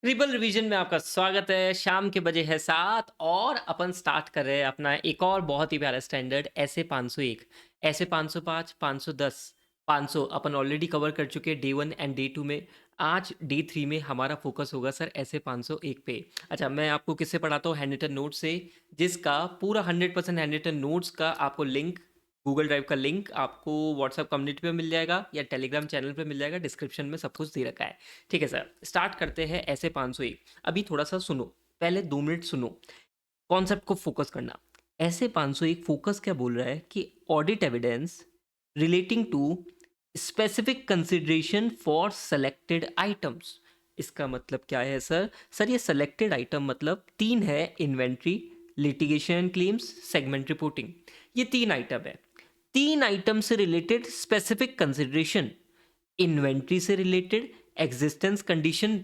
Triple revision में आपका स्वागत है। शाम के बजे है 7 और अपन स्टार्ट कर रहे हैं अपना एक और बहुत ही प्यारा स्टैंडर्ड ऐसे 501, ऐसे 505, 510, 500 अपन ऑलरेडी कवर कर चुके हैं डे 1 एंड डे 2 में। आज डे 3 में हमारा फोकस होगा सर ऐसे 501 पे। अच्छा, मैं आपको किससे पढ़ाता हूँ? हैंड रिटन नोट्स से, जिसका पूरा 100% हैंड रिटन नोट्स का आपको लिंक, गूगल ड्राइव का लिंक आपको व्हाट्सएप कम्युनिटी पे मिल जाएगा या टेलीग्राम चैनल पे मिल जाएगा। डिस्क्रिप्शन में सब कुछ दे रखा है। ठीक है सर, स्टार्ट करते हैं ऐसे 501। अभी थोड़ा सा सुनो, पहले 2 मिनट सुनो, कॉन्सेप्ट को फोकस करना। ऐसे 501 फोकस क्या बोल रहा है कि audit evidence relating to specific consideration for selected items. इसका मतलब क्या है सर? सर ये सेलेक्टेड आइटम मतलब तीन है: inventory, litigation claims, segment reporting. ये तीन आइटम है। तीन आइटम से रिलेटेड स्पेसिफिक कंसिडरेशन, इन्वेंट्री से रिलेटेड एग्जिस्टेंस कंडीशन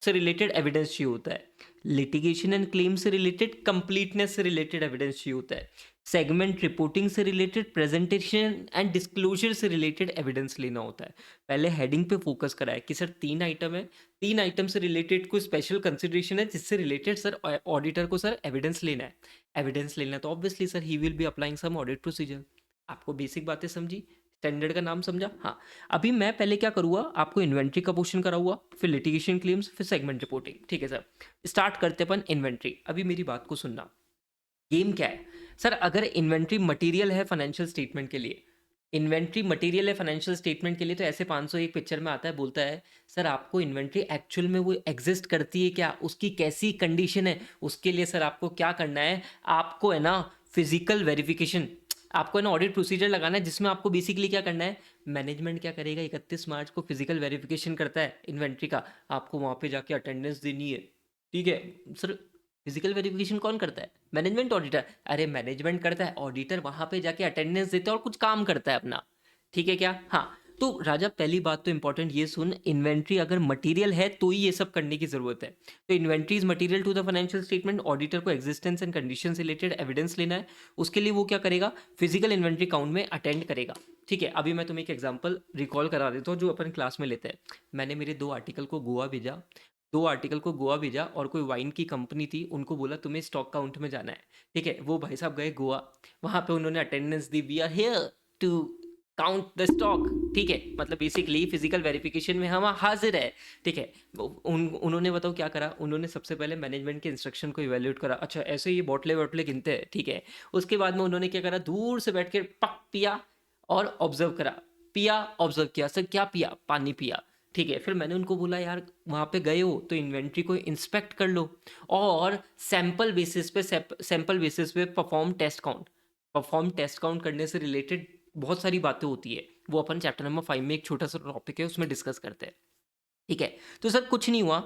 से रिलेटेड एविडेंस चाहिए होता है, लिटिगेशन एंड क्लेम से रिलेटेड कंप्लीटनेस से रिलेटेड एविडेंस चाहिए होता है, सेगमेंट रिपोर्टिंग से रिलेटेड प्रेजेंटेशन एंड डिस्क्लोजर से रिलेटेड एविडेंस लेना होता है। पहले हेडिंग पे फोकस करा है कि सर तीन आइटम है, तीन आइटम से रिलेटेड कोई स्पेशल कंसिडरेशन है जिससे रिलेटेड सर ऑडिटर को सर एविडेंस लेना है। एविडेंस लेना है तो obviously sir he will be applying some audit procedure. आपको बेसिक बातें समझी, स्टैंडर्ड का नाम समझा? हाँ। अभी मैं पहले क्या करूँगा, आपको इन्वेंट्री का पोर्शन कराऊंगा, फिर लिटिगेशन क्लेम्स, फिर सेगमेंट रिपोर्टिंग। ठीक है सर, स्टार्ट करते अपन इन्वेंट्री। अभी मेरी बात को सुनना। गेम क्या है सर? अगर इन्वेंट्री मटेरियल है फाइनेंशियल स्टेटमेंट के लिए, इन्वेंट्री मटेरियल है फाइनेंशियल स्टेटमेंट के लिए, तो ऐसे 501 पिक्चर में आता है, बोलता है सर आपको इन्वेंट्री एक्चुअल में वो एग्जिस्ट करती है क्या, उसकी कैसी कंडीशन है, उसके लिए सर आपको क्या करना है? आपको है ना फिजिकल वेरिफिकेशन, आपको है ना ऑडिट प्रोसीजर लगाना है, जिसमें आपको बेसिकली क्या करना है? मैनेजमेंट क्या करेगा, 31 मार्च को फिजिकल वेरिफिकेशन करता है इन्वेंट्री का, आपको वहाँ पे जाके अटेंडेंस देनी है। ठीक है सर, फिजिकल वेरिफिकेशन कौन करता है? Management auditor? अरे मैनेजमेंट करता है, ऑडिटर वहां पे जाके अटेंडेंस देता है और कुछ काम करता है अपना। ठीक है क्या? हाँ। तो राजा पहली बात तो इंपॉर्टेंट ये सुन, इन्वेंट्री अगर मटेरियल है तो ही ये सब करने की जरूरत है। तो inventory is material to the financial statement, auditor को एग्जिस्टेंस एंड कंडीशन से रिलेटेड एविडेंस लेना है। उसके लिए वो क्या करेगा? फिजिकल इन्वेंट्री काउंट में अटेंड करेगा। ठीक है, अभी मैं तुम्हें एक एग्जांपल रिकॉल करा देता हूँ जो अपन क्लास में लेते हैं। मैंने मेरे दो आर्टिकल को गोवा भेजा, दो आर्टिकल को गोवा भेजा, और कोई वाइन की कंपनी थी, उनको बोला तुम्हें स्टॉक काउंट में जाना है। ठीक है, वो भाई साहब गए गोवा, वहां पे उन्होंने अटेंडेंस दी, we are here to count the stock. ठीक है, मतलब बेसिकली फिजिकल वेरिफिकेशन में हम हाजिर है। ठीक है, उन्होंने बताओ क्या करा? उन्होंने सबसे पहले मैनेजमेंट के इंस्ट्रक्शन को इवेल्यूएट करा, अच्छा ऐसे ये बोतले वोटले गिनते हैं। ठीक है, उसके बाद में उन्होंने क्या करा, दूर से बैठ के पक पिया और ऑब्जर्व करा। पिया, ऑब्जर्व किया, सर क्या पिया? पानी पिया। ठीक है, फिर मैंने उनको बोला यार वहाँ पे गए हो तो इन्वेंट्री को इंस्पेक्ट कर लो, और सैंपल बेसिस पे perform test count. Perform test count करने से रिलेटेड बहुत सारी बातें होती है, वो अपन चैप्टर नंबर 5 में एक छोटा सा टॉपिक है उसमें डिस्कस करते हैं। ठीक है, तो सर कुछ नहीं हुआ।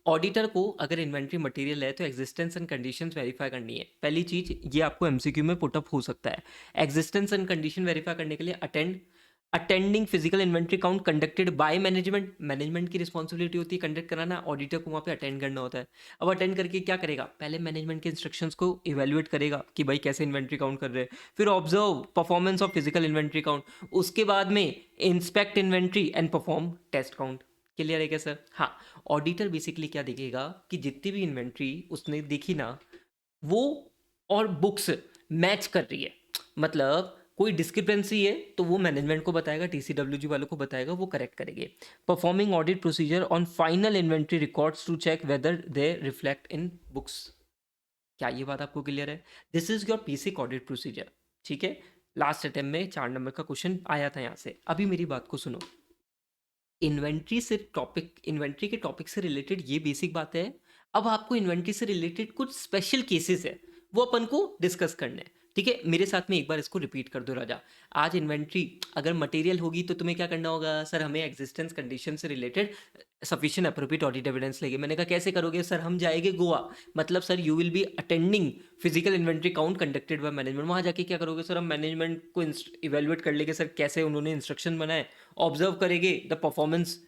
ऑडिटर को अगर इन्वेंट्री मटेरियल है तो एग्जिस्टेंस एंड कंडीशंस वेरीफाई करनी है। पहली चीज ये आपको एमसीक्यू में पुटअप हो सकता है। एग्जिस्टेंस एंड कंडीशन वेरीफाई करने के लिए attending physical inventory count conducted by management. Management की रिस्पॉन्सिबिलिटी होती है कंडक्ट कराना, ऑडिटर को वहाँ पे अटेंड करना होता है। अब अटेंड करके क्या करेगा? पहले मैनेजमेंट के इंस्ट्रक्शंस को इवेल्युएट करेगा कि भाई कैसे इन्वेंट्री काउंट कर रहे हैं, फिर observe performance of physical inventory count, उसके बाद में inspect inventory and perform test count. Clear है क्या सर? हाँ। ऑडिटर बेसिकली क्या देखेगा कि जितनी भी इन्वेंट्री उसने देखी ना, वो और बुक्स मैच कर रही है, मतलब कोई डिस्क्रिपेंसी है तो वो मैनेजमेंट को बताएगा, टीसीडब्ल्यूजी वालों को बताएगा, वो करेक्ट करेंगे। Performing audit procedure on final inventory records to check whether they reflect in books. क्या ये बात आपको क्लियर है? This is your basic audit procedure. ठीक है, लास्ट अटेम्प्ट में 4 नंबर का क्वेश्चन आया था यहाँ से। अभी मेरी बात को सुनो, इन्वेंट्री के टॉपिक से रिलेटेड ये बेसिक बात है। अब आपको इन्वेंट्री से रिलेटेड कुछ स्पेशल केसेस है, वो अपन को डिस्कस करने हैं। ठीक है, मेरे साथ में एक बार इसको रिपीट कर दो राजा। आज इन्वेंट्री अगर मटेरियल होगी तो तुम्हें क्या करना होगा? सर हमें एग्जिस्टेंस कंडीशन से related sufficient appropriate audit evidence लेंगे। मैंने कहा कैसे करोगे? सर हम जाएंगे गोवा, मतलब sir you will be attending physical inventory count conducted by management. वहां जाके क्या करोगे? सर हम मैनेजमेंट को इवेल्युएट कर लेंगे, सर कैसे उन्होंने इंस्ट्रक्शन बनाए, ऑब्जर्व करेंगे the performance,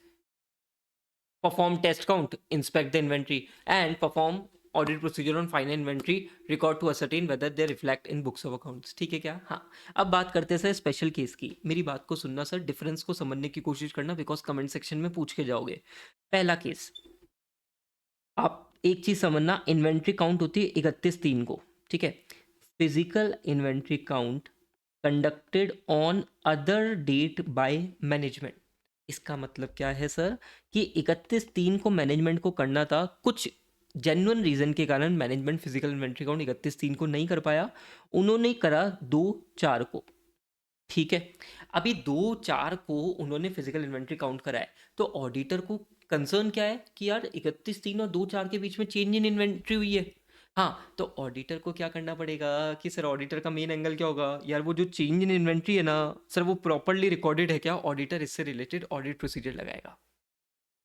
perform test count, inspect the inventory, and perform audit procedure on final inventory record to ascertain whether they reflect in books of accounts। ठीक है क्या? हाँ। अब बात करते हैं सर स्पेशल केस की। मेरी बात को सुनना सर, डिफरेंस को समझने की कोशिश करना, बिकॉज कमेंट सेक्शन में पूछ के जाओगे। पहला केस, आप एक चीज़ समझना, इन्वेंट्री काउंट होती है 31/3 को, ठीक है? Physical inventory count conducted on other date by management. इसका मतलब क्या है सर कि 31/3 को मैनेजमेंट को करना था, कुछ जेन्युइन रीजन के कारण मैनेजमेंट फिजिकल इन्वेंट्री काउंट 31/3 को नहीं कर पाया, उन्होंने करा 2/4 को, ठीक है? अभी 2/4 को उन्होंने फिजिकल इन्वेंट्री काउंट कराया, तो ऑडिटर को कंसर्न क्या है कि यार 31/3 और 2/4 के बीच में चेंज इन इन्वेंट्री हुई है। हाँ, तो ऑडिटर को क्या करना पड़ेगा कि सर ऑडिटर का मेन एंगल क्या होगा यार, वो जो चेंज इन इन्वेंट्री है ना सर, वो प्रॉपरली रिकॉर्डेड है क्या? ऑडिटर इससे रिलेटेड ऑडिट प्रोसीजर लगाएगा।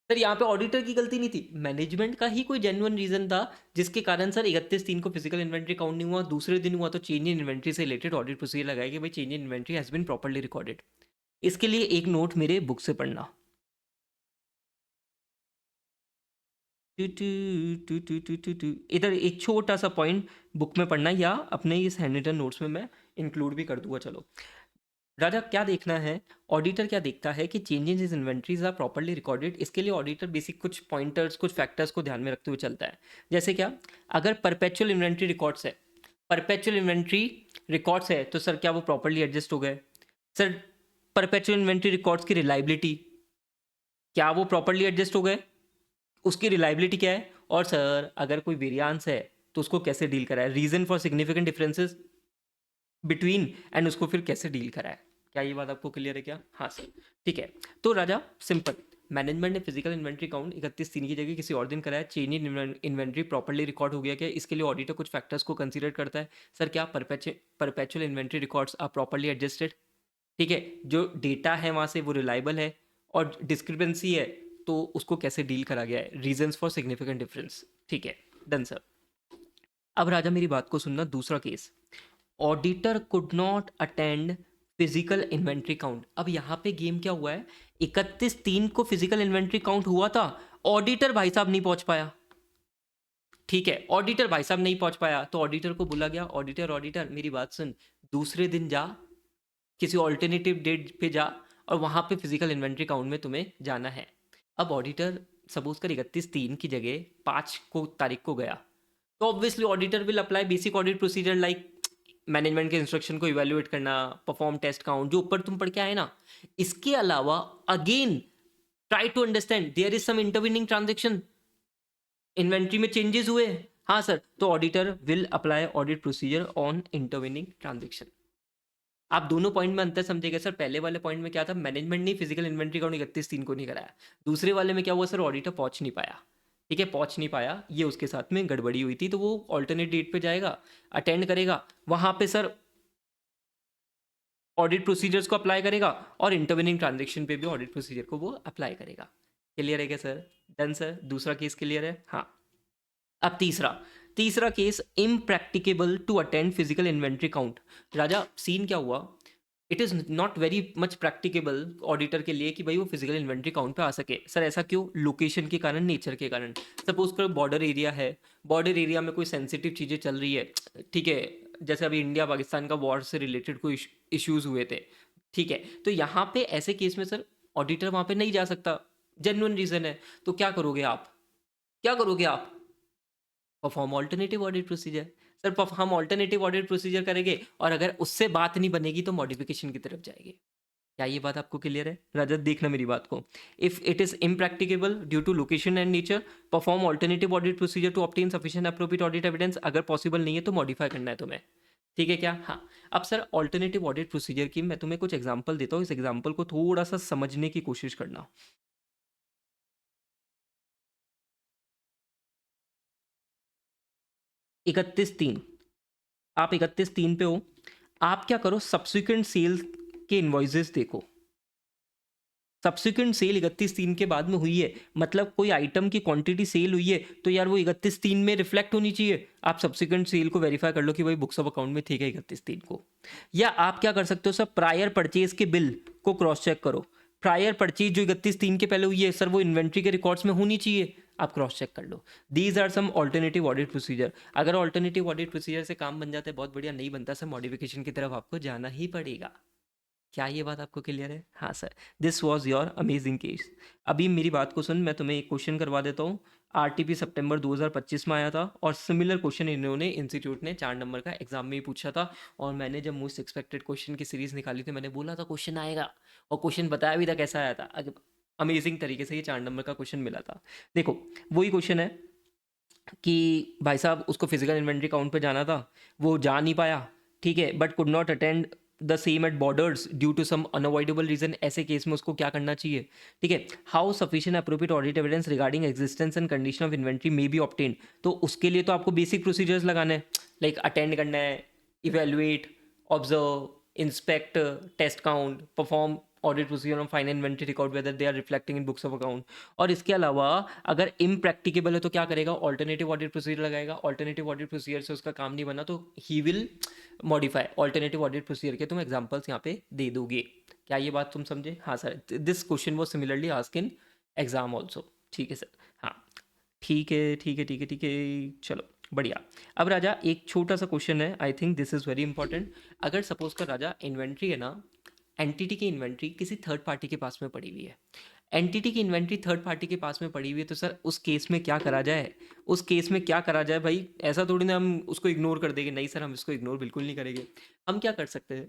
सर यहाँ पे ऑडिटर की गलती नहीं थी, मैनेजमेंट का ही कोई जेन्युइन रीजन था जिसके कारण सर 31/3 को फिजिकल इन्वेंट्री काउंट नहीं हुआ, दूसरे दिन हुआ, तो चेंज इन इन्वेंट्री से रिलेटेड ऑडिट प्रोसीजर लगाया कि भाई change in inventory has been properly recorded. इसके लिए एक नोट मेरे बुक से पढ़ना, इधर एक छोटा सा पॉइंट बुक में पढ़ना, या अपने इस हैंड रिटन नोट्स में मैं इंक्लूड भी कर दूंगा। चलो राजा, क्या देखना है? ऑडिटर क्या देखता है कि changes in inventories are properly recorded. इसके लिए ऑडिटर बेसिक कुछ पॉइंटर्स, कुछ फैक्टर्स को ध्यान में रखते हुए चलता है। जैसे क्या? अगर परपेचुअल इन्वेंट्री रिकॉर्ड्स है, परपेचुअल इन्वेंट्री रिकॉर्ड्स है, तो सर क्या वो प्रॉपर्ली एडजस्ट हो गए? सर परपेचुअल इन्वेंट्री रिकॉर्ड्स की रिलायबिलिटी, क्या वो प्रॉपर्ली एडजस्ट हो गए? उसकी रिलायबिलिटी क्या है? और सर अगर कोई वेरियांस है तो उसको कैसे डील करा है? Reason for significant differences between and उसको फिर कैसे डील करा है? क्या ये बात आपको क्लियर है क्या? हाँ सर, ठीक है। तो राजा सिंपल, मैनेजमेंट ने फिजिकल इन्वेंट्री काउंट 31/3 की जगह किसी और दिन कराया, change in inventory properly record हो गया क्या? इसके लिए ऑडिटर कुछ फैक्टर्स को कंसीडर करता है। सर क्या perpetual inventory records are properly adjusted, ठीक है? जो डेटा है वहाँ से वो रिलायबल है, और डिस्क्रिपेंसी है तो उसको कैसे डील करा गया है? रीजंस फॉर सिग्निफिकेंट डिफरेंस, ठीक है, डन सर। अब राजा मेरी बात को सुनना, दूसरा case, auditor could not attend physical inventory count. अब यहाँ पे गेम क्या हुआ है, 31/3 को फिजिकल इन्वेंट्री काउंट हुआ था, ऑडिटर भाई साहब नहीं पहुंच पाया, ठीक है? ऑडिटर भाई साहब नहीं पहुंच पाया, तो ऑडिटर को बोला गया, ऑडिटर ऑडिटर मेरी बात सुन, दूसरे दिन जा, किसी ऑल्टरनेटिव डेट पे जा, और वहां पे फिजिकल इन्वेंट्री काउंट में तुम्हें जाना है। अब ऑडिटर सपोज कर 31/3 की जगह 5 को तारीख को गया, तो obviously auditor will apply basic audit procedure like management के इंस्ट्रक्शन को इवेल्युएट करना, परफॉर्म टेस्ट काउंट, जो ऊपर तुम पढ़ के आए ना। इसके अलावा again try to understand there is some intervening transaction, inventory में चेंजेस हुए, हाँ सर, तो auditor will apply audit procedure on intervening transaction. आप दोनों पॉइंट में अंतर समझेगा सर। पहले वाले पॉइंट में क्या था, मैनेजमेंट ने फिजिकल इन्वेंट्री काउंट 31/3 को नहीं कराया। दूसरे वाले में क्या हुआ सर, ऑडिटर पहुंच नहीं पाया, ठीक है, पहुंच नहीं पाया, ये उसके साथ में गड़बड़ी हुई थी, तो वो ऑल्टरनेट डेट पे जाएगा, अटेंड करेगा, वहां पे सर ऑडिट प्रोसीजर्स को अप्लाई करेगा, और इंटरवेनिंग ट्रांजेक्शन पे भी ऑडिट प्रोसीजर को वो अप्लाई करेगा। क्लियर है क्या सर? डन सर, दूसरा केस क्लियर है? हाँ। अब तीसरा, तीसरा case, impracticable to attend physical inventory count. राजा सीन क्या हुआ, it is not very much practicable auditor के लिए कि भाई वो फिजिकल इन्वेंट्री काउंट पे आ सके। सर ऐसा क्यों? लोकेशन के कारण, नेचर के कारण। सपोज करो बॉर्डर एरिया है, बॉर्डर एरिया में कोई सेंसिटिव चीज़ें चल रही है, ठीक है, जैसे अभी इंडिया पाकिस्तान का वॉर से रिलेटेड कोई इश्यूज हुए थे, ठीक है, तो यहाँ पे ऐसे केस में सर ऑडिटर वहाँ पे नहीं जा सकता, जेन्युइन रीजन है, तो क्या करोगे आप? क्या करोगे आप? Perform alternative audit procedure. Sir हम ऑल्टरनेटिव ऑडिट प्रोसीजर करेंगे, और अगर उससे बात नहीं बनेगी तो मॉडिफिकेशन की तरफ जाएंगे। क्या ये बात आपको क्लियर है? रजत देखना मेरी बात को, if it is impracticable due to location and nature, perform alternative audit procedure to obtain sufficient appropriate audit evidence. अगर पॉसिबल नहीं है तो मॉडिफाई करना है तुम्हें, ठीक है क्या? हाँ। अब सर ऑल्टरनेटिव ऑडिट प्रोसीजर की मैं तुम्हें कुछ एग्जांपल देता हूँ, इस एग्जांपल को थोड़ा सा समझने की कोशिश करना। 31/3, आप 31/3 पे हो, आप क्या करो, सब्सिक्वेंट सेल के इन्वॉइसेस देखो। सब्सिक्वेंट सेल 31/3 के बाद में हुई है, मतलब कोई आइटम की क्वांटिटी सेल हुई है, तो यार वो 31/3 में रिफ्लेक्ट होनी चाहिए। आप सब्सिक्वेंट सेल को वेरीफाई कर लो कि भाई बुक्स ऑफ अकाउंट में ठीक है 31/3 को। या आप क्या कर सकते हो सर, प्रायर परचेज के बिल को क्रॉस चेक करो। प्रायर परचेज जो 31/3 के पहले हुई है सर, वो इन्वेंट्री के रिकॉर्ड्स में होनी चाहिए, आप क्रॉस चेक कर लो। These are some alternative audit procedure. अगर ऑल्टरनेटिव ऑडिट प्रोसीजर से काम बन जाता है बहुत बढ़िया, नहीं बनता सर मॉडिफिकेशन की तरफ आपको जाना ही पड़ेगा। क्या ये बात आपको क्लियर है? हाँ sir, this was your amazing case. अभी मेरी बात को सुन, मैं तुम्हें एक क्वेश्चन करवा देता हूँ, आरटीपी सितंबर 2025 में आया था और सिमिलर क्वेश्चन इन्होंने इंस्टीट्यूट ने 4 नंबर का एग्जाम में ही पूछा था। और मैंने जब मोस्ट एक्सपेक्टेड क्वेश्चन की सीरीज निकाली थी मैंने बोला था क्वेश्चन आएगा और क्वेश्चन बताया भी था कैसा आया था। अमेजिंग तरीके से ये 4 नंबर का क्वेश्चन मिला था। देखो वही क्वेश्चन है कि भाई साहब उसको फिजिकल इन्वेंट्री काउंट पे जाना था, वो जा नहीं पाया, ठीक है, but could not attend the same at borders due to some unavoidable reason. ऐसे केस में उसको क्या करना चाहिए, ठीक है। How sufficient appropriate audit evidence regarding existence and condition of inventory may be obtained. तो उसके लिए तो आपको बेसिक प्रोसीजर्स लगाने हैं, लाइक अटेंड करना है, evaluate, observe, inspect, test count, perform audit procedure on final inventory record whether they are reflecting in books of account. और इसके अलावा अगर इम्प्रैक्टिकेबल है तो क्या करेगा, ऑल्टरनेटिव ऑडिट प्रोसीजर लगाएगा। ऑल्टरनेटिव ऑडिट प्रोसीजर से उसका काम नहीं बना तो he will modify alternative audit procedure के तुम एग्जांपल्स यहाँ पे दे दोगे। क्या ये बात तुम समझे? हाँ sir, this question was similarly asked in exam also. ठीक है सर, हाँ ठीक है ठीक है ठीक है ठीक है, चलो बढ़िया। अब राजा एक छोटा सा क्वेश्चन है, I think this is very important. अगर सपोज कर राजा इन्वेंट्री है ना, एंटिटी की इन्वेंट्री किसी थर्ड पार्टी के पास में पड़ी हुई है, एंटिटी की इन्वेंट्री थर्ड पार्टी के पास में पड़ी हुई है, तो सर उस केस में क्या करा जाए? उस केस में क्या करा जाए भाई? ऐसा थोड़ी ना हम उसको इग्नोर कर देंगे, नहीं सर हम इसको इग्नोर बिल्कुल नहीं करेंगे। हम क्या कर सकते हैं,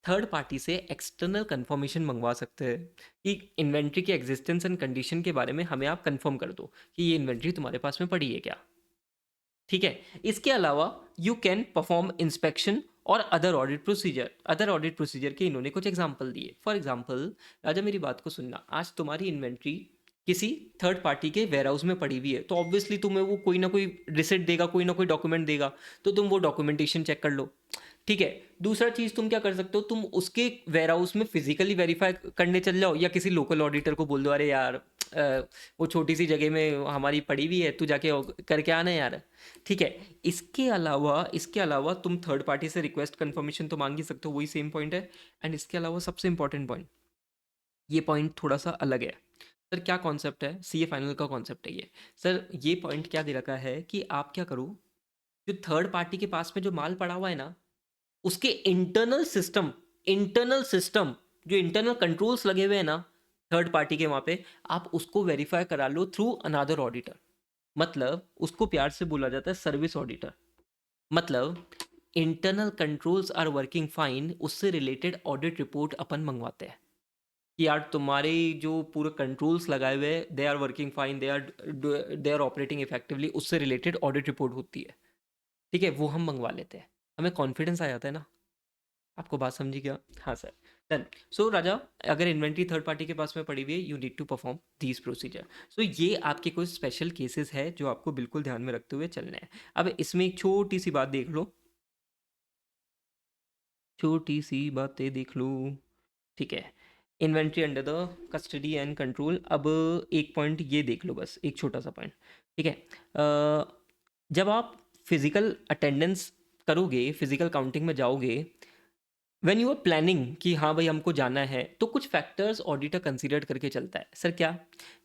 थर्ड पार्टी से एक्सटर्नल कंफर्मेशन मंगवा सकते हैं कि इन्वेंट्री के एग्जिस्टेंस एंड कंडीशन के बारे में हमें आप कंफर्म कर दो कि ये इन्वेंट्री तुम्हारे पास में पड़ी है क्या, ठीक है। इसके अलावा यू कैन परफॉर्म इंस्पेक्शन और other audit procedure. Other audit procedure के इन्होंने कुछ एग्जांपल दिए। फॉर एग्जांपल राजा मेरी बात को सुनना, आज तुम्हारी इन्वेंट्री किसी थर्ड पार्टी के वेयर हाउस में पड़ी हुई है तो ऑब्वियसली तुम्हें वो कोई ना कोई रिसिट देगा, कोई ना कोई डॉक्यूमेंट देगा, तो तुम वो डॉक्यूमेंटेशन चेक कर लो, ठीक है। दूसरा चीज़ तुम क्या कर सकते हो, तुम उसके वेयर हाउस में फिजिकली वेरीफाई करने चल जाओ या किसी लोकल ऑडिटर को बोल दो अरे यार वो छोटी सी जगह में हमारी पड़ी हुई है, तू जाके करके आना यार, ठीक है। इसके अलावा तुम थर्ड पार्टी से रिक्वेस्ट कंफर्मेशन तो मांग ही सकते हो, वही सेम पॉइंट है। एंड इसके अलावा सबसे इंपॉर्टेंट पॉइंट, ये पॉइंट थोड़ा सा अलग है सर। क्या कॉन्सेप्ट है? सीए फाइनल का कॉन्सेप्ट है ये सर। ये पॉइंट क्या दे रखा है कि आप क्या करो, जो थर्ड पार्टी के पास में जो माल पड़ा हुआ है ना, उसके इंटरनल सिस्टम जो इंटरनल कंट्रोल्स लगे हुए हैं ना थर्ड पार्टी के, वहाँ पे आप उसको वेरीफाई करा लो थ्रू अनदर ऑडिटर। मतलब उसको प्यार से बोला जाता है सर्विस ऑडिटर। मतलब internal controls are working fine, उससे रिलेटेड ऑडिट रिपोर्ट अपन मंगवाते हैं कि यार तुम्हारे जो पूरे कंट्रोल्स लगाए हुए हैं they are working fine, they are operating effectively, उससे रिलेटेड ऑडिट रिपोर्ट होती है, ठीक है, वो हम मंगवा लेते हैं। हमें कॉन्फिडेंस आ जाता है ना। आपको बात समझी क्या? हाँ सर, डन। सो राजा अगर इन्वेंट्री थर्ड पार्टी के पास में पड़ी हुई है, you need to perform these procedure. So ये आपके कुछ स्पेशल केसेस है जो आपको बिल्कुल ध्यान में रखते हुए चलना है। अब इसमें एक छोटी सी बात देख लो, छोटी सी बातें देख लो, ठीक है। Inventory under the custody and control. अब एक पॉइंट ये देख लो, बस एक छोटा सा पॉइंट, ठीक है। जब आप फिजिकल अटेंडेंस करोगे, फिजिकल काउंटिंग में जाओगे, व्हेन यू आर प्लानिंग कि हाँ भाई हमको जाना है, तो कुछ फैक्टर्स ऑडिटर कंसीडर करके चलता है। सर क्या?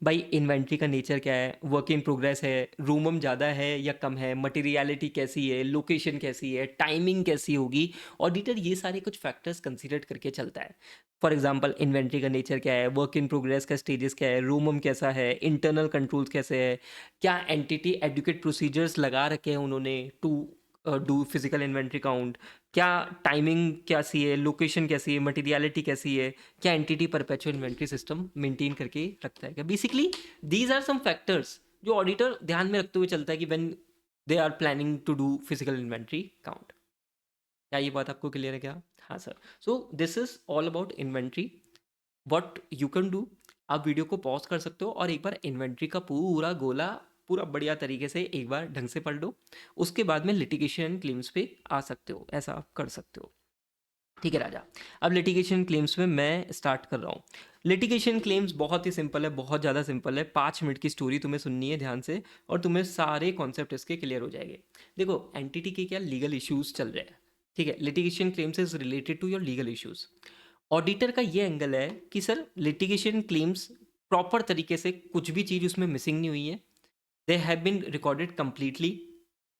भाई इन्वेंट्री का नेचर क्या है, वर्क इन प्रोग्रेस है, रूमम ज़्यादा है या कम है, मटेरियलिटी कैसी है, लोकेशन कैसी है, टाइमिंग कैसी होगी। ऑडिटर ये सारे कुछ फैक्टर्स कंसीडर करके चलता है। फॉर एग्जाम्पल इन्वेंट्री का नेचर क्या है, वर्क इन प्रोग्रेस का स्टेजेस क्या है, रूमम कैसा है, इंटरनल कंट्रोल्स कैसे है, क्या एंटिटी एडुकेट प्रोसीजर्स लगा रखे हैं उन्होंने to do physical inventory count, क्या टाइमिंग कैसी है, लोकेशन कैसी है, मटेरियलिटी कैसी है, क्या entity perpetual inventory system maintain करके रखता है क्या। Basically these are some factors जो ऑडिटर ध्यान में रखते हुए चलता है कि when they are planning to do physical inventory count. क्या ये बात आपको क्लियर है क्या? हाँ sir. So this is all about inventory. What you can do, आप वीडियो को पॉज कर सकते हो और एक बार इन्वेंट्री का पूरा गोला पूरा बढ़िया तरीके से एक बार ढंग से पढ़ लो। उसके बाद में लिटिगेशन क्लेम्स पे आ सकते हो, ऐसा आप कर सकते हो, ठीक है राजा। अब लिटिगेशन क्लेम्स में मैं स्टार्ट कर रहा हूँ। लिटिगेशन क्लेम्स बहुत ही सिंपल है, बहुत ज़्यादा सिंपल है। 5 मिनट की स्टोरी तुम्हें सुननी है ध्यान से और तुम्हें सारे कॉन्सेप्ट इसके क्लियर हो जाएंगे। देखो एंटिटी के क्या लीगल इश्यूज चल रहे हैं, ठीक है। Litigation claims is related to your legal issues. Auditor का ये एंगल है कि सर लिटिगेशन क्लेम्स प्रॉपर तरीके से कुछ भी चीज़ उसमें मिसिंग नहीं हुई है, they have been recorded completely.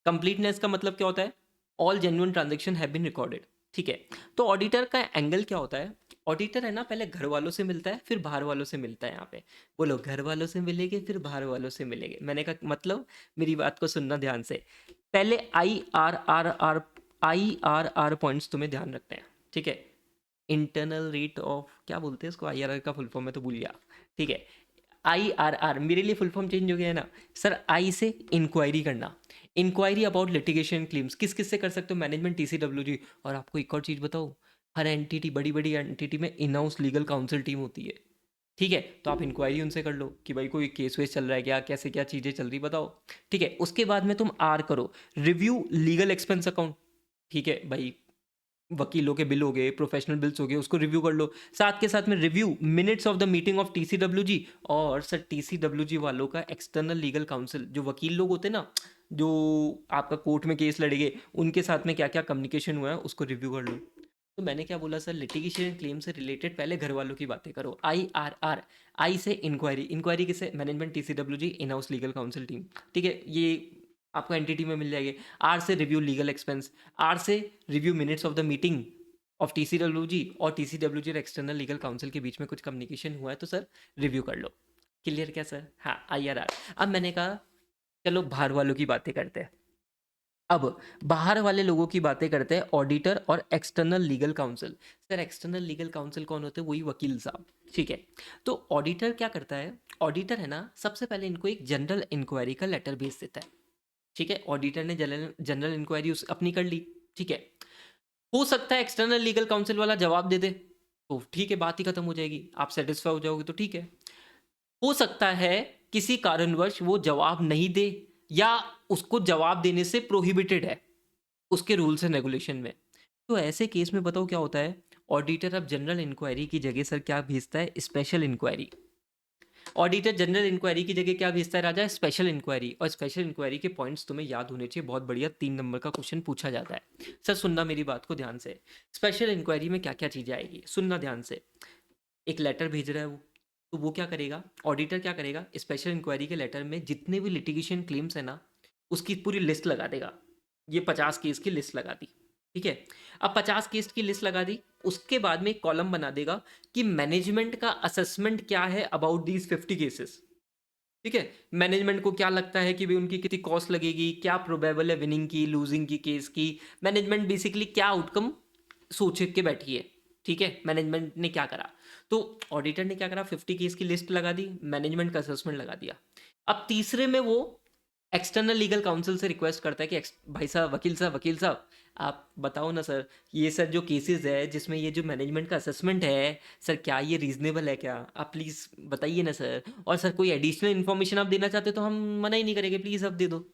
Completeness का मतलब क्या होता है? All genuine transaction have been recorded, ठीक है। तो ऑडिटर का एंगल क्या होता है? ऑडिटर है ना, पहले घर वालों से मिलता है, फिर बाहर वालों से मिलता है। यहाँ पे बोलो, घर वालों से मिलेंगे फिर बाहर वालों से मिलेंगे। मैंने कहा मतलब, मेरी बात को सुनना ध्यान से। पहले आई आर आर पॉइंट्स तुम्हें ध्यान रखते हैं, ठीक है। इंटरनल रेट ऑफ, क्या बोलते हैं इसको, IRR का फुल फॉर्म मैं तो भूल गया, ठीक है। IRR मेरे लिए फुल फॉर्म चेंज हो गया है ना सर। आई से इंक्वायरी करना, इंक्वायरी अबाउट लिटिगेशन क्लेम्स। किस किस से कर सकते हो? Management, TCWG। और आपको एक और चीज़ बताओ, हर एंटिटी, बड़ी बड़ी एंटिटी में इन हाउस लीगल काउंसिल टीम होती है, ठीक है। तो आप इंक्वायरी उनसे कर लो कि भाई कोई केस वेस चल रहा है क्या, कैसे क्या चीज़ें चल रही बताओ, ठीक है। उसके बाद में तुम आर करो, रिव्यू लीगल एक्सपेंस अकाउंट, ठीक है भाई। वकीलों के बिल हो गए, प्रोफेशनल बिल्स हो गए, उसको रिव्यू कर लो। साथ के साथ में review minutes of the meeting of TCWG। और सर TCWG वालों का एक्सटर्नल लीगल काउंसिल, जो वकील लोग होते हैं ना, जो आपका कोर्ट में केस लड़ेंगे, उनके साथ में क्या क्या कम्युनिकेशन हुआ है उसको रिव्यू कर लो। तो मैंने क्या बोला सर, लिटिगेशन क्लेम से रिलेटेड पहले घर वालों की बातें करो। IRR, आई से इंक्वायरी, इंक्वायरी किसे? मैनेजमेंट, TCWG, इन हाउस लीगल काउंसिल टीम, ठीक है। ये आपको एंटिटी में मिल जाएगी। आर से रिव्यू लीगल एक्सपेंस, आर से review minutes of the meeting of TCWG, और TCWG और एक्सटर्नल लीगल काउंसिल के बीच में कुछ कम्युनिकेशन हुआ है तो सर रिव्यू कर लो। क्लियर क्या सर? हाँ, IRR। अब मैंने कहा चलो बाहर वालों की बातें करते हैं। अब बाहर वाले लोगों की बातें करते हैं, ऑडिटर और external legal council. Sir external legal council कौन होते हैं? वही वकील साहब, ठीक है। तो ऑडिटर क्या करता है? ऑडिटर है ना, सबसे पहले इनको एक जनरल इंक्वायरी का लेटर भेज देता है, ठीक है। ऑडिटर ने जनरल जनरल इंक्वायरी अपनी कर ली, ठीक है। हो सकता है एक्सटर्नल लीगल काउंसिल वाला जवाब दे दे, तो ठीक है, बात ही खत्म हो जाएगी, आप सेटिस्फाई हो जाओगे तो ठीक है। हो सकता है किसी कारणवश वो जवाब नहीं दे, या उसको जवाब देने से प्रोहिबिटेड है उसके रूल्स एंड रेगुलेशन में। तो ऐसे केस में बताओ क्या होता है? ऑडिटर अब जनरल इंक्वायरी की जगह सर क्या भेजता है? Special inquiry. Auditor general inquiry की जगह क्या भेजता है राजा? Special inquiry. और स्पेशल इंक्वायरी के पॉइंट्स तुम्हें याद होने चाहिए, बहुत बढ़िया 3 नंबर का क्वेश्चन पूछा जाता है। सर सुनना मेरी बात को ध्यान से, स्पेशल इंक्वायरी में क्या क्या चीज़ें आएगी, सुनना ध्यान से। एक लेटर भेज रहा है वो, तो वो क्या करेगा? ऑडिटर क्या करेगा? स्पेशल इंक्वायरी के लेटर में जितने भी लिटिगेशन क्लेम्स है ना, उसकी पूरी लिस्ट लगा देगा। ये 50 केस की लिस्ट लगा दी, ठीक है। अब 50 केस की लिस्ट लगा दी, उसके बाद में एक कॉलम बना देगा कि मैनेजमेंट का असेसमेंट क्या है अबाउट दीज 50 केसेस, ठीक है। मैनेजमेंट को क्या लगता है कि भाई उनकी कितनी कॉस्ट लगेगी, क्या प्रोबेबल है विनिंग की, लूजिंग की केस की। मैनेजमेंट बेसिकली क्या आउटकम सोच के बैठी है, ठीक है। मैनेजमेंट ने क्या करा? तो ऑडिटर ने क्या करा? 50 केस की लिस्ट लगा दी, मैनेजमेंट का असेसमेंट लगा दिया। अब तीसरे में वो एक्सटर्नल लीगल काउंसिल से रिक्वेस्ट करता है कि भाई साहब, वकील साहब, आप बताओ ना सर, ये सर जो केसेस है जिसमें ये जो मैनेजमेंट का असेसमेंट है सर, क्या ये रीजनेबल है क्या? आप प्लीज़ बताइए ना सर। और सर कोई एडिशनल इन्फॉर्मेशन आप देना चाहते हो तो हम मना ही नहीं करेंगे, प्लीज़ आप दे दो।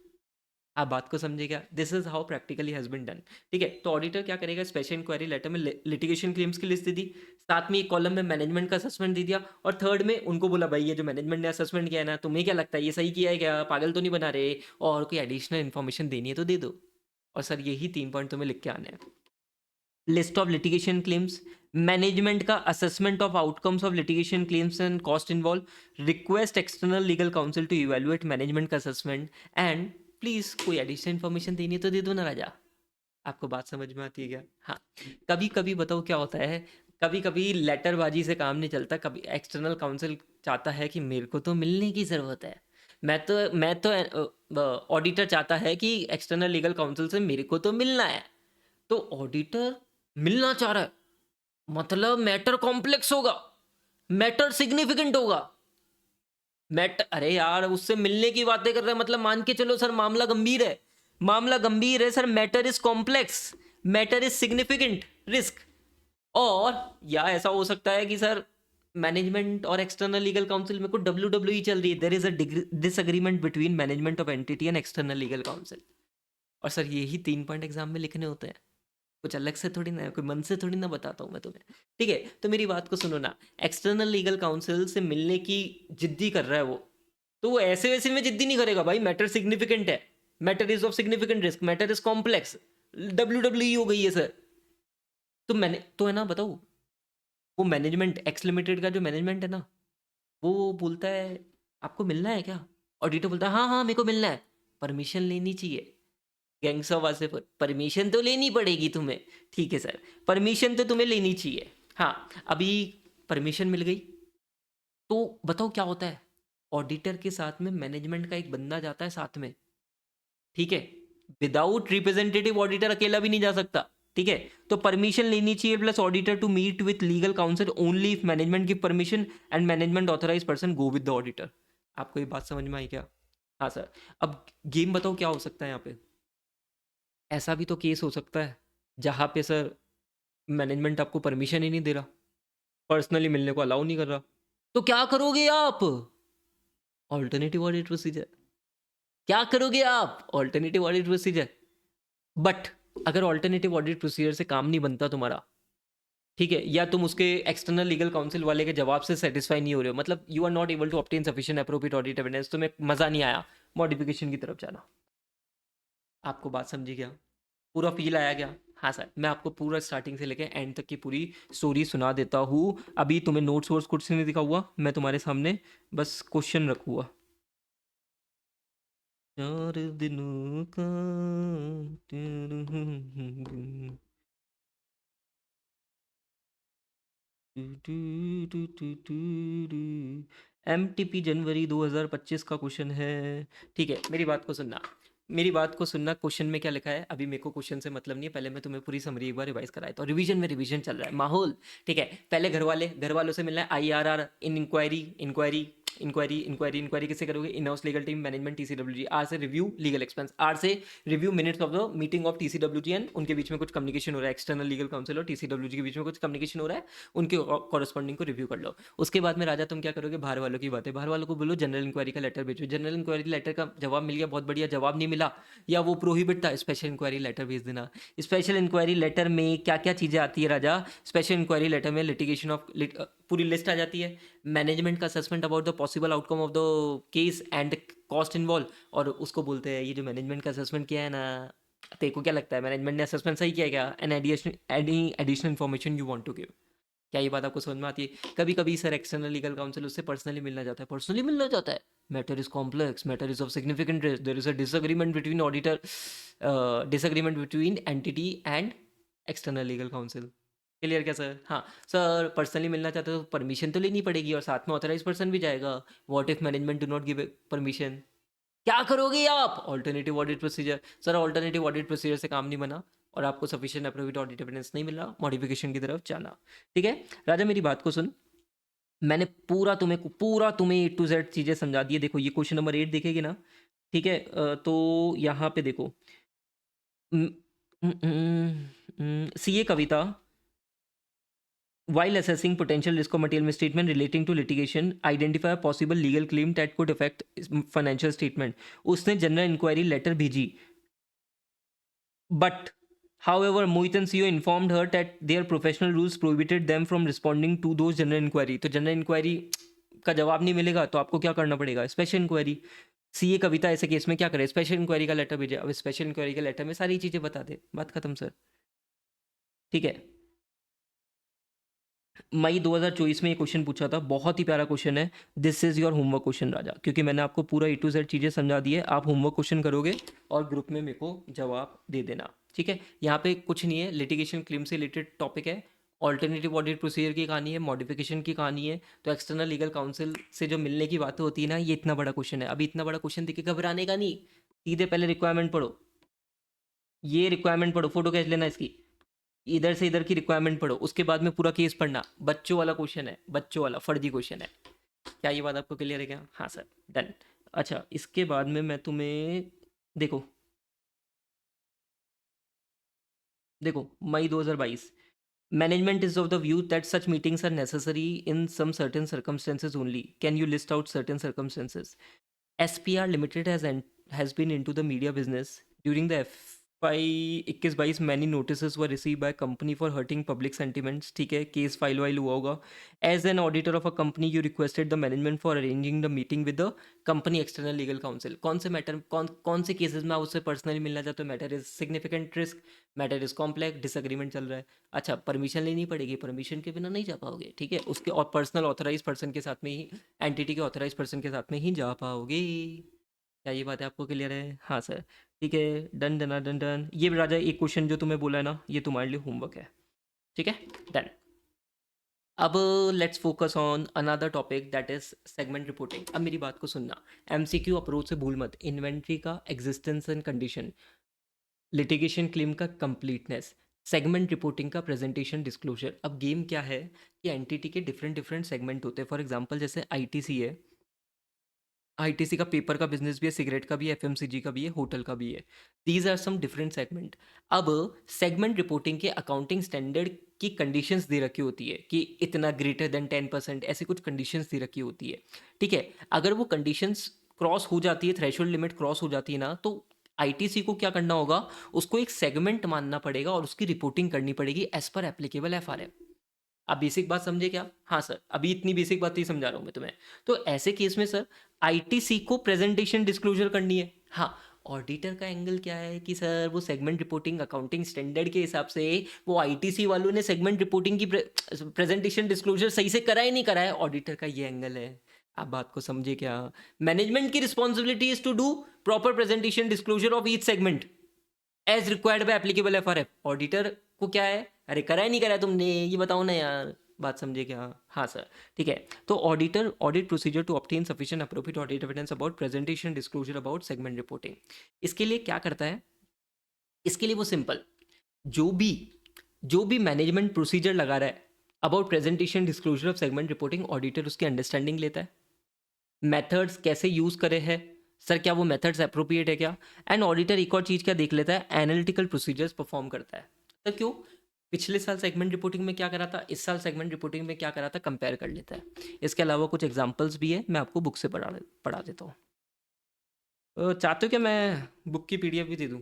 आप बात को समझे क्या? This is how practically has been done, ठीक है। तो ऑडिटर क्या करेगा? स्पेशल इंक्वायरी लेटर में लिटिगेशन क्लेम्स की लिस्ट दे दी, साथ में एक कॉलम में मैनेजमेंट का असेसमेंट दे दिया, और थर्ड में उनको बोला भाई ये जो मैनेजमेंट ने असेसमेंट किया है ना, तुम्हें क्या लगता है ये सही किया है क्या? पागल तो नहीं बना रहे? और कोई एडिशनल इन्फॉर्मेशन देनी है तो दे दो। और सर यही 3 पॉइंट तुम्हें लिख के आने हैं। List of litigation claims, management का assessment of outcomes of litigation claims and cost involve, request external legal council to evaluate management का असेसमेंट, एंड प्लीज कोई एडिशनल इन्फॉर्मेशन देनी है तो दे दो ना राजा। आपको बात समझ में आती है क्या? हाँ। कभी कभी बताओ क्या होता है, कभी कभी लेटरबाजी से काम नहीं चलता। कभी एक्सटर्नल काउंसिल चाहता है कि मेरे को तो मिलने की ज़रूरत है, मैं तो ऑडिटर चाहता है कि एक्सटर्नल लीगल काउंसिल से मेरे को तो मिलना है। तो ऑडिटर मिलना चाह रहा है, मतलब मैटर कॉम्प्लेक्स होगा, मैटर सिग्निफिकेंट होगा। मैटर, अरे यार उससे मिलने की बातें कर रहे हैं, मतलब मान के चलो सर मामला गंभीर है, मामला गंभीर है sir, matter is complex, matter is significant risk. और या ऐसा हो सकता है कि सर मैनेजमेंट और एक्सटर्नल लीगल काउंसिल में कुछ डब्ल्यू चल रही है, there is a disagreement between management of entity and external legal council. और सर यही 3 पॉइंट एग्जाम में लिखने होते हैं, कुछ अलग से थोड़ी ना, कोई मन से थोड़ी ना बताता हूँ मैं तुम्हें, ठीक है। तो मेरी बात को सुनो ना, एक्सटर्नल लीगल काउंसिल से मिलने की जिद्दी कर रहा है वो, तो वो ऐसे वैसे में जिद्दी नहीं करेगा भाई, मैटर सिग्निफिकेंट है, matter is of significant risk, matter is complex, W हो गई है सर। तो मैंने तो है ना, बताओ, वो मैनेजमेंट एक्स लिमिटेड का जो मैनेजमेंट है ना, वो बोलता है आपको मिलना है क्या? ऑडिटर बोलता है हाँ हाँ मेरे को मिलना है, परमिशन लेनी चाहिए। गैंग्स ऑफ वासेपुर, परमिशन तो लेनी पड़ेगी तुम्हें। ठीक है सर, परमिशन तो तुम्हें लेनी चाहिए। हाँ, अभी परमिशन मिल गई तो बताओ क्या होता है। ऑडिटर के साथ में मैनेजमेंट का एक बंदा जाता है साथ में, ठीक है। विदाउट रिप्रेजेंटेटिव ऑडिटर अकेला भी नहीं जा सकता, ठीक है। तो परमिशन लेनी चाहिए plus auditor to meet with legal counsel only if management give permission and management authorise person go with the auditor. आपको ये बात समझ में आई क्या? हाँ सर। अब गेम बताओ क्या हो सकता है यहाँ पे। ऐसा भी तो केस हो सकता है जहाँ पे सर मैनेजमेंट आपको परमिशन ही नहीं दे रहा, पर्सनली मिलने को अलाउ नहीं कर रहा, तो क्या करोगे आप? Alternative audit procedure. क्या करोगे आप? Alternative audit procedure. बट अगर ऑल्टरनेटिव ऑडिट प्रोसीजर से काम नहीं बनता तुम्हारा, ठीक है, या तुम उसके एक्सटर्नल लीगल काउंसिल वाले के जवाब से सेटिस्फाई नहीं हो रहे हो, मतलब you are not able to obtain sufficient appropriate audit evidence, तुम्हें मजा नहीं आया मॉडिफिकेशन की तरफ जाना। आपको बात समझी क्या? पूरा फील आया क्या? हाँ सर, मैं आपको पूरा स्टार्टिंग से लेके एंड तक की पूरी स्टोरी सुना देता हूँ। अभी तुम्हें नोट्स वोट्स कुछ नहीं दिखा हुआ, मैं तुम्हारे सामने बस क्वेश्चन रखूँगा। 4 दिनों का MTP जनवरी 2025 का क्वेश्चन है। ठीक है, मेरी बात को सुनना, मेरी बात को सुनना। क्वेश्चन में क्या लिखा है, अभी मेरे को क्वेश्चन से मतलब नहीं है, पहले मैं तुम्हें पूरी समरी एक बार रिवाइज कराया। तो रिवीजन में रिवीजन चल रहा है, माहौल, ठीक है। पहले घर वालों से मिलना है, IRR in inquiry inquiry inquiry inquiry inquiry किससे करोगे? In house legal team management TCWG। आर से रिव्यू लीगल एक्सपेंस, आर से review minutes of the meeting of TCWG and उनके बीच में कुछ कम्युनिकेशन हो रहा है, एक्सटर्नल लीगल काउंसिल और TCWG के बीच में कुछ कम्युनिकेशन हो रहा है, उनके कॉरस्पॉन्डिंग को रिव्यू कर लो। उसके बाद में राजा तुम क्या करोगे? बाहर वालों की बातें, बाहर वालों को बोलो जनरल इंक्वायरी का लेटर भेजो। जनरल इंक्वायरी लेटर का जवाब मिल गया, बहुत बढ़िया। जवाब नहीं मिला या वो प्रोहिबिट था, स्पेशल इंक्वायरी लेटर भेज देना। स्पेशल इंक्वायरी लेटर में क्या क्या चीज़ें आती है राजा? स्पेशल इंक्वायरी लेटर में लिटिगेशन ऑफ पूरी लिस्ट आ जाती है, मैनेजमेंट का assessment about the possible outcome of the case and cost involve. और उसको बोलते हैं ये जो मैनेजमेंट का असेसमेंट किया है ना, तेरे को क्या लगता है मैनेजमेंट ने असेसमेंट सही किया क्या? An additional information you want to give. क्या ये बात आपको समझ में आती है? कभी कभी सर एक्सटर्नल लीगल काउंसिल उससे पर्सनली मिलना चाहता है, पर्सनली मिलना चाहता है। Matter is complex, matter is of significant risk, there is a disagreement between auditor, disagreement between entity and external legal counsel. Clear क्या सर? हाँ सर, पर्सनली मिलना चाहते हो तो परमिशन तो लेनी पड़ेगी और साथ में ऑथराइज पर्सन भी जाएगा। What if management do not give permission? क्या करोगे आप? Alternative audit procedure. Sir alternative audit procedure से काम नहीं बना और आपको सफिशिएंट अप्रूव्ड ऑडिट एविडेंस नहीं मिल रहा, मॉडिफिकेशन की तरफ जाना। ठीक है राजा, मेरी बात को सुन। मैंने पूरा तुम्हें A to Z चीज़ें समझा दी है। देखो ये क्वेश्चन नंबर 8 देखेगी ना, ठीक है। तो यहाँ पे देखो, CA Kavita, while assessing potential risk of material misstatement relating to litigation, identify a possible legal claim that could affect financial statement, उसने जनरल इंक्वायरी लेटर भेजी। But, however, Mohit and CEO informed her that their professional rules prohibited them from responding to those general inquiry. तो general inquiry का जवाब नहीं मिलेगा तो आपको क्या करना पड़ेगा? Special inquiry. CA कविता ऐसे केस में क्या करे? स्पेशल इंक्वायरी का लेटर भेजे। अब स्पेशल इंक्वायरी के लेटर में सारी चीज़ें बता दे, बात खत्म सर। ठीक है, मई 2024 में ये क्वेश्चन पूछा था, बहुत ही प्यारा क्वेश्चन है। This is your homework question राजा, क्योंकि मैंने आपको पूरा A to Z चीज़ें समझा दी है। आप होमवर्क क्वेश्चन करोगे और ग्रुप में मेरे को जवाब दे देना, ठीक है। यहाँ पे कुछ नहीं है, लिटिगेशन क्लेम से रिलेटेड टॉपिक है, ऑल्टरनेटिव ऑडिट प्रोसीजर की कहानी है, मॉडिफिकेशन की कहानी है। तो एक्सटर्नल लीगल काउंसिल से जो मिलने की बातें होती है ना, ये इतना बड़ा क्वेश्चन है। अभी इतना बड़ा क्वेश्चन देख के घबराने का नहीं, सीधे पहले रिक्वायरमेंट पढ़ो। ये रिक्वायरमेंट पढ़ो, फोटो खींच लेना इसकी, इधर से इधर की रिक्वायरमेंट पढ़ो, उसके बाद में पूरा केस पढ़ना। बच्चों वाला क्वेश्चन है, बच्चों वाला फर्जी क्वेश्चन है। क्या ये बात आपको क्लियर है क्या? हाँ सर, डन। अच्छा, इसके बाद में मैं तुम्हें, देखो देखो मई 2022, management is of the view that such meetings are necessary in some certain circumstances only. Can you list out certain circumstances? SPR Limited has been into the media business. During the FY 21-22 many notices were received by company for hurting public sentiments. ठीक है, case file while हुआ होगा। As an auditor of a company, you requested the management for arranging the meeting with the company external legal counsel. कौन से matter, कौन से cases में आप उससे पर्सनली मिलना चाहते हो? Matter is significant risk, matter is complex, disagreement चल रहा है। अच्छा, परमिशन लेनी पड़ेगी, परमिशन के बिना नहीं जा पाओगे, ठीक है। उसके और पर्सनल ऑथराइज पर्सन के साथ में ही, एंटिटी के ऑथराइज पर्सन के साथ में ही जा पाओगे। क्या ये बात है आपको क्लियर है? हाँ सर। ठीक है, डन डन डन डन। ये राजा एक क्वेश्चन जो तुम्हें बोला है ना, ये तुम्हारे लिए होमवर्क है। ठीक है, डन। अब let's focus on another topic that is segment reporting. अब मेरी बात को सुनना, एमसीक्यू अप्रोच से भूल मत। इन्वेंट्री का existence and condition, litigation claim का कंप्लीटनेस, सेगमेंट रिपोर्टिंग का प्रेजेंटेशन डिस्क्लोजर। अब गेम क्या है कि एंटिटी के डिफरेंट डिफरेंट सेगमेंट होते हैं। फॉर एग्जांपल जैसे आईटीसी है, आईटीसी का पेपर का बिजनेस भी है, सिगरेट का भी है, एफएमसीजी का भी है, होटल का भी है। These are some different segment. अब सेगमेंट रिपोर्टिंग के अकाउंटिंग स्टैंडर्ड की कंडीशंस दे रखी होती है कि इतना ग्रेटर देन 10%, ऐसी कुछ कंडीशंस दे रखी होती है। ठीक है, अगर वो कंडीशंस क्रॉस हो जाती है, थ्रेशोल्ड लिमिट क्रॉस हो जाती है ना, तो आईटीसी को क्या करना होगा, उसको एक सेगमेंट मानना पड़ेगा और उसकी रिपोर्टिंग करनी पड़ेगी एज पर एप्लीकेबल एफआरएम। आप बेसिक बात समझे क्या? हाँ सर, अभी इतनी बेसिक बात ही समझा रहा हूँ मैं तुम्हें। तो ऐसे केस में सर आईटीसी को प्रेजेंटेशन डिस्क्लोजर करनी है। हाँ, ऑडिटर का एंगल क्या है कि सर वो सेगमेंट रिपोर्टिंग अकाउंटिंग स्टैंडर्ड के हिसाब से वो आईटीसी वालों ने सेगमेंट रिपोर्टिंग की प्रेजेंटेशन डिस्क्लोजर सही से करा ही नहीं करा है। ऑडिटर का ये एंगल है। आप बात को समझे क्या? मैनेजमेंट की responsibility is to do proper presentation disclosure of each segment as required by applicable FRF. Auditor को क्या है, अरे करा ही नहीं करा तुमने, ये बताओ ना यार। बात समझे क्या? हाँ सर। ठीक है, तो auditor audit procedure to obtain sufficient appropriate audit evidence about presentation disclosure about segment reporting. इसके लिए क्या करता है? इसके लिए वो सिंपल, जो भी जो भी मैनेजमेंट प्रोसीजर लगा रहा है about presentation disclosure of segment reporting, auditor उसकी अंडरस्टैंडिंग लेता है। मेथड्स कैसे यूज़ करे हैं सर, क्या वो मेथड्स अप्रोप्रिएट है क्या? एंड ऑडिटर एक और चीज़ क्या देख लेता है, एनालिटिकल प्रोसीजर्स परफॉर्म करता है। तो क्यों, पिछले साल सेगमेंट रिपोर्टिंग में क्या करा था, इस साल सेगमेंट रिपोर्टिंग में क्या करा था, कंपेयर कर लेता है। इसके अलावा कुछ एग्जांपल्स भी है, मैं आपको बुक से पढ़ा देता हूँ। चाहते हो क्या मैं बुक की पीडीएफ भी दे दूँ?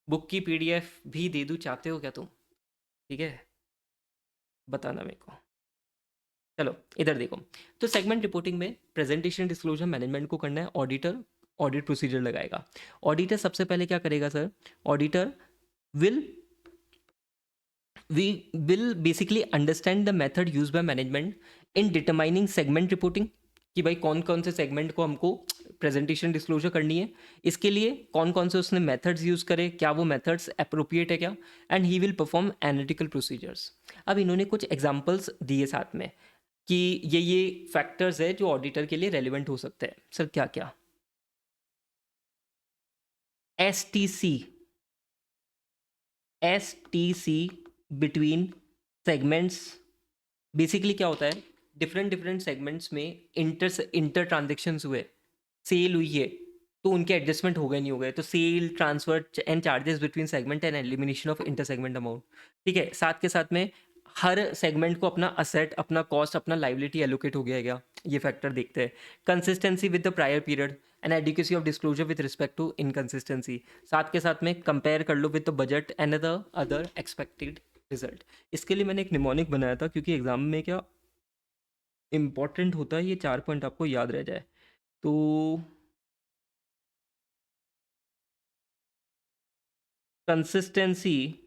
बुक की पीडीएफ भी दे दूँ, चाहते हो क्या तुम? ठीक है, बताना मेरे को। चलो इधर देखो, तो सेगमेंट रिपोर्टिंग में प्रेजेंटेशन डिस्क्लोजर मैनेजमेंट को करना है, ऑडिटर ऑडिट प्रोसीजर लगाएगा। ऑडिटर सबसे पहले क्या करेगा sir, auditor will we will basically understand the method use by management in determining segment reporting, कि भाई कौन कौन से सेगमेंट को हमको प्रेजेंटेशन डिस्क्लोजर करनी है, इसके लिए कौन कौन से उसने मेथड्स यूज़ करे, क्या वो मेथड्स अप्रोप्रिएट है क्या, and he will perform analytical procedures. अब इन्होंने कुछ एग्जांपल्स दिए साथ में कि ये फैक्टर्स है जो ऑडिटर के लिए रेलिवेंट हो सकते हैं। सर क्या क्या? S T C, S T C between segments. Basically क्या होता है, डिफरेंट डिफरेंट सेगमेंट्स में इंटर ट्रांजेक्शन्स हुए, सेल हुई है, तो उनके एडजस्टमेंट हो गए नहीं हो गए, तो sale transfer and charges between segment and elimination of inter segment amount. ठीक है, साथ के साथ में हर सेगमेंट को अपना असेट, अपना कॉस्ट, अपना लाइबिलिटी एलोकेट हो गया है क्या, ये फैक्टर देखते हैं। Consistency with the prior period and adequacy of disclosure with respect to inconsistency. साथ के साथ में कंपेयर कर लो with the budget and the other expected result. इसके लिए मैंने एक निमोनिक बनाया था, क्योंकि एग्जाम में क्या इंपॉर्टेंट होता है, ये 4 पॉइंट आपको याद रह जाए। तो कंसिस्टेंसी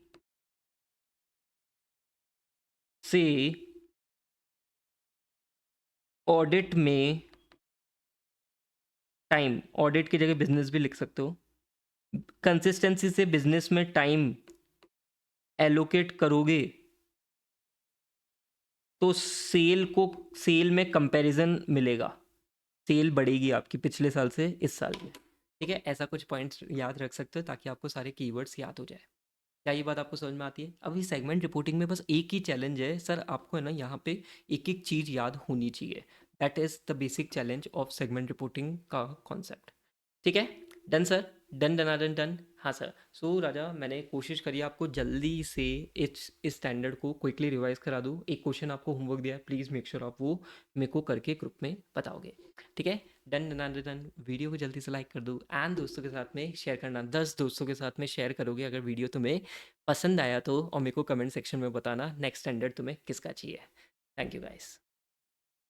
से ऑडिट में टाइम, ऑडिट की जगह बिजनेस भी लिख सकते हो। कंसिस्टेंसी से बिजनेस में टाइम एलोकेट करोगे तो सेल में कंपैरिजन मिलेगा, सेल बढ़ेगी आपकी पिछले साल से इस साल में। ठीक है, ऐसा कुछ पॉइंट्स याद रख सकते हो ताकि आपको सारे कीवर्ड्स याद हो जाए। क्या ये बात आपको समझ में आती है? अभी सेगमेंट रिपोर्टिंग में बस एक ही चैलेंज है सर, आपको है ना यहाँ पे एक एक चीज़ याद होनी चाहिए। That is the basic challenge of segment reporting का कॉन्सेप्ट। ठीक है, done sir, done done done done. हाँ सर। सो राजा, मैंने कोशिश करी आपको जल्दी से इस स्टैंडर्ड को क्विकली रिवाइज करा दूँ। एक क्वेश्चन आपको होमवर्क दिया है, प्लीज़ मेक श्योर आप वो मेरे को करके ग्रुप में बताओगे। ठीक है, done done done done. Video को जल्दी से लाइक कर दो एंड दोस्तों के साथ में शेयर करना, 10 दोस्तों के साथ में शेयर करोगे अगर वीडियो तुम्हें पसंद आया तो, और मेरे को कमेंट सेक्शन में बताना नेक्स्ट स्टैंडर्ड तुम्हें किसका चाहिए। Thank you guys.